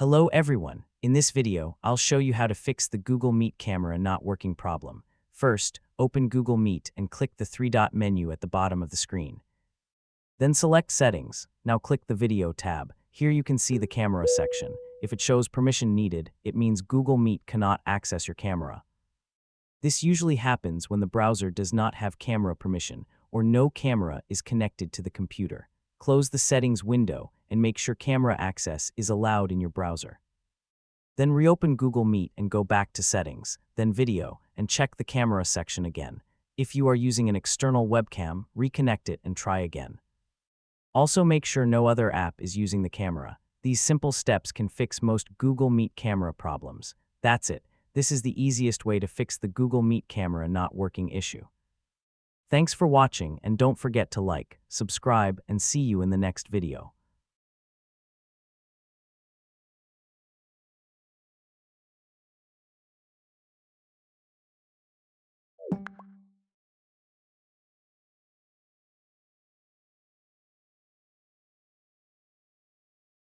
Hello everyone. In this video, I'll show you how to fix the Google Meet camera not working problem. First, open Google Meet and click the three-dot menu at the bottom of the screen. Then select Settings. Now click the Video tab. Here you can see the camera section. If it shows permission needed, it means Google Meet cannot access your camera. This usually happens when the browser does not have camera permission or no camera is connected to the computer. Close the Settings window and make sure camera access is allowed in your browser. Then reopen Google Meet and go back to Settings, then Video, and check the camera section again. If you are using an external webcam, reconnect it and try again. Also make sure no other app is using the camera. These simple steps can fix most Google Meet camera problems. That's it. This is the easiest way to fix the Google Meet camera not working issue. Thanks for watching, and don't forget to like, subscribe, and see you in the next video.